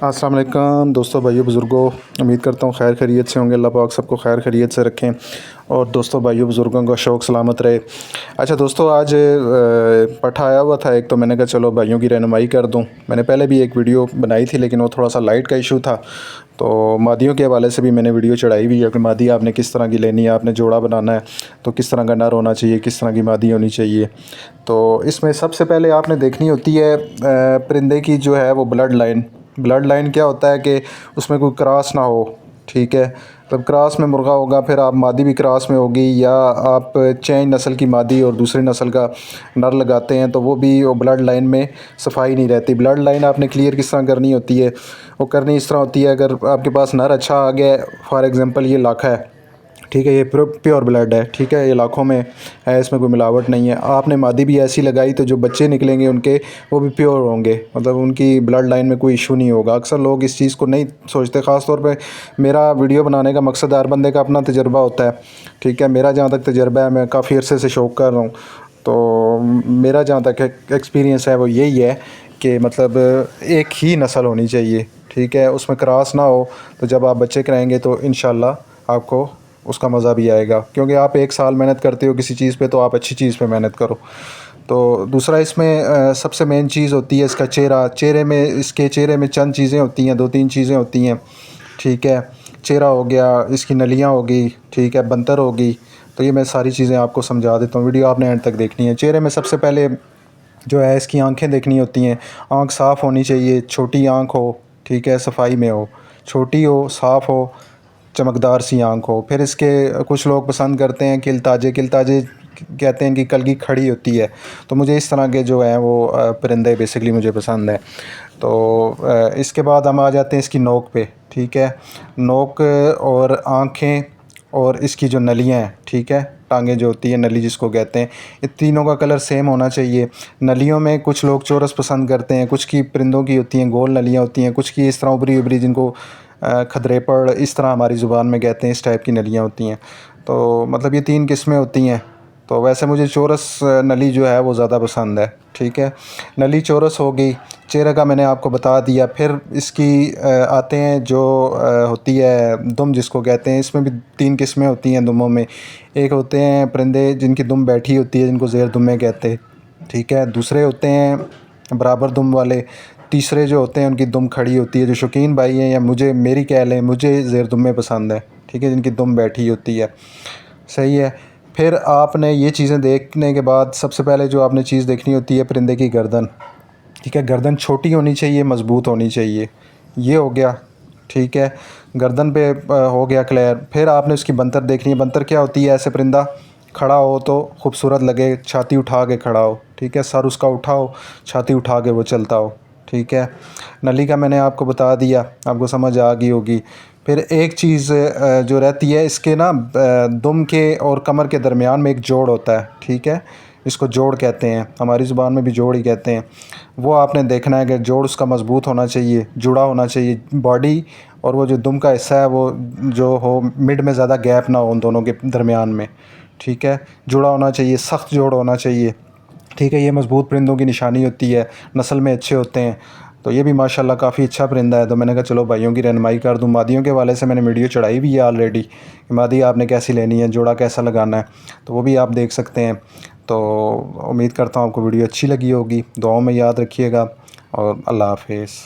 अस्सलाम वालेकुम दोस्तों, भाइयों, बुज़ुर्गों। उम्मीद करता हूँ खैर खैरियत से होंगे। अल्लाह पाक सबको खैर खैरियत से रखें और दोस्तों, भाइयों, बुज़ुर्गों का शौक़ सलामत रहे। अच्छा दोस्तों, आज पठा आया हुआ था एक, तो मैंने कहा चलो भाइयों की रहनुमाई कर दूँ। मैंने पहले भी एक वीडियो बनाई थी, लेकिन वो थोड़ा सा लाइट का इशू था, तो मादियों के हवाले से भी मैंने वीडियो चढ़ाई हुई है कि मादी आपने किस तरह की लेनी है, आपने जोड़ा बनाना है तो किस तरह का नर होना चाहिए, किस तरह की मादी होनी चाहिए। तो इसमें सबसे पहले आपने देखनी होती है परिंदे की जो है वो ब्लड लाइन। ब्लड लाइन क्या होता है कि उसमें कोई क्रॉस ना हो, ठीक है। तब क्रॉस में मुर्गा होगा, फिर आप मादी भी क्रॉस में होगी, या आप चेंज नस्ल की मादी और दूसरी नस्ल का नर लगाते हैं तो वो भी वो ब्लड लाइन में सफाई नहीं रहती। ब्लड लाइन आपने क्लियर किस तरह करनी होती है, वो करनी इस तरह होती है, अगर आपके पास नर अच्छा आ गया, फॉर एग्ज़ाम्पल ये लाखा है, ठीक है, ये प्योर ब्लड है, ठीक है, ये लाखों में है, इसमें कोई मिलावट नहीं है। आपने मादी भी ऐसी लगाई तो जो बच्चे निकलेंगे उनके वो भी प्योर होंगे, मतलब उनकी ब्लड लाइन में कोई इशू नहीं होगा। अक्सर लोग इस चीज़ को नहीं सोचते, ख़ास तौर पे मेरा वीडियो बनाने का मकसद हर बंदे का अपना तजुर्बा होता है, ठीक है। मेरा जहाँ तक तजुर्बा है, मैं काफ़ी अरसे से शौक़ कर रहा हूँ, तो मेरा जहाँ तक एक्सपीरियंस है वो यही है कि मतलब एक ही नस्ल होनी चाहिए, ठीक है, उसमें क्रॉस ना हो। तो जब आप बच्चे कराएंगे तो इंशाल्लाह आपको उसका मज़ा भी आएगा, क्योंकि आप एक साल मेहनत करते हो किसी चीज़ पे, तो आप अच्छी चीज़ पे मेहनत करो। तो दूसरा इसमें सबसे मेन चीज़ होती है इसका चेहरा। इसके चेहरे में चंद चीज़ें होती हैं, 2-3 चीज़ें होती हैं, ठीक है। चेहरा हो गया, इसकी नलियाँ होगी, ठीक है, बंतर होगी। तो ये मैं सारी चीज़ें आपको समझा देता हूँ, वीडियो आपने एंड तक देखनी है। चेहरे में सबसे पहले जो है इसकी आँखें देखनी होती हैं। आँख साफ़ होनी चाहिए, छोटी आँख हो, ठीक है, सफाई में हो, छोटी हो, साफ़ हो, चमकदार सी आँख हो। फिर इसके कुछ लोग पसंद करते हैं किल ताजे कहते हैं कि कलगी खड़ी होती है, तो मुझे इस तरह के जो हैं वो परिंदे बेसिकली मुझे पसंद हैं। तो इसके बाद हम आ जाते हैं इसकी नोक पे, ठीक है। नोक और आँखें और इसकी जो नलियाँ हैं, ठीक है, टांगें जो होती है, नली जिसको कहते हैं, ये तीनों का कलर सेम होना चाहिए। नलियों में कुछ लोग चौरस पसंद करते हैं, कुछ की परिंदों की होती हैं गोल नलियाँ होती हैं, कुछ की इस तरह उभरी उभरी, जिनको खदरेपड़ इस तरह हमारी ज़ुबान में कहते हैं, इस टाइप की नलियाँ होती हैं। तो मतलब ये 3 किस्में होती हैं। तो वैसे मुझे चौरस नली जो है वो ज़्यादा पसंद है, ठीक है। नली चौरस हो गई, चेहरे का मैंने आपको बता दिया। फिर इसकी आते हैं जो होती है दुम जिसको कहते हैं। इसमें भी 3 किस्में होती हैं दुमों में। एक होते हैं परिंदे जिनकी दुम बैठी होती है, जिनको ज़ेर दुम्मे कहते हैं, ठीक है। दूसरे होते हैं बराबर दुम वाले। तीसरे जो होते हैं उनकी दुम खड़ी होती है। जो शौकीन भाई हैं या मेरी कह लें, मुझे ज़ेर दुम्मे पसंद है, ठीक है, जिनकी दुम बैठी होती है, सही है। फिर आपने ये चीज़ें देखने के बाद सबसे पहले जो आपने चीज़ देखनी होती है परिंदे की गर्दन, ठीक है। गर्दन छोटी होनी चाहिए, मज़बूत होनी चाहिए, ये हो गया, ठीक है। गर्दन पे हो गया क्लियर। फिर आपने उसकी बंतर देखनी है। बंतर क्या होती है? ऐसे परिंदा खड़ा हो तो खूबसूरत लगे, छाती उठा के खड़ा हो, ठीक है, सर उसका उठाओ, छाती उठा के वो चलता हो, ठीक है। नली का मैंने आपको बता दिया, आपको समझ आ गई होगी। फिर एक चीज़ जो रहती है इसके ना, दुम के और कमर के दरमियान में एक जोड़ होता है, ठीक है, इसको जोड़ कहते हैं, हमारी ज़ुबान में भी जोड़ ही कहते हैं। वो आपने देखना है कि जोड़ उसका मज़बूत होना चाहिए, जुड़ा होना चाहिए बॉडी, और वो जो दुम का हिस्सा है वो जो हो मिड में ज़्यादा गैप ना हो उन दोनों के दरमियान में, ठीक है। जुड़ा होना चाहिए, सख्त जोड़ होना चाहिए, ठीक है। ये मज़बूत परिंदों की निशानी होती है, नस्ल में अच्छे होते हैं। तो ये भी माशाल्लाह काफ़ी अच्छा परिंदा है। तो मैंने कहा चलो भाइयों की रहनुमाई कर दूँ। मादियों के हवाले से मैंने वीडियो चढ़ाई भी है ऑलरेडी, मादी आपने कैसी लेनी है, जोड़ा कैसा लगाना है, तो वो भी आप देख सकते हैं। तो उम्मीद करता हूँ आपको वीडियो अच्छी लगी होगी। दुआओं में याद रखिएगा और अल्लाह हाफ़िज़।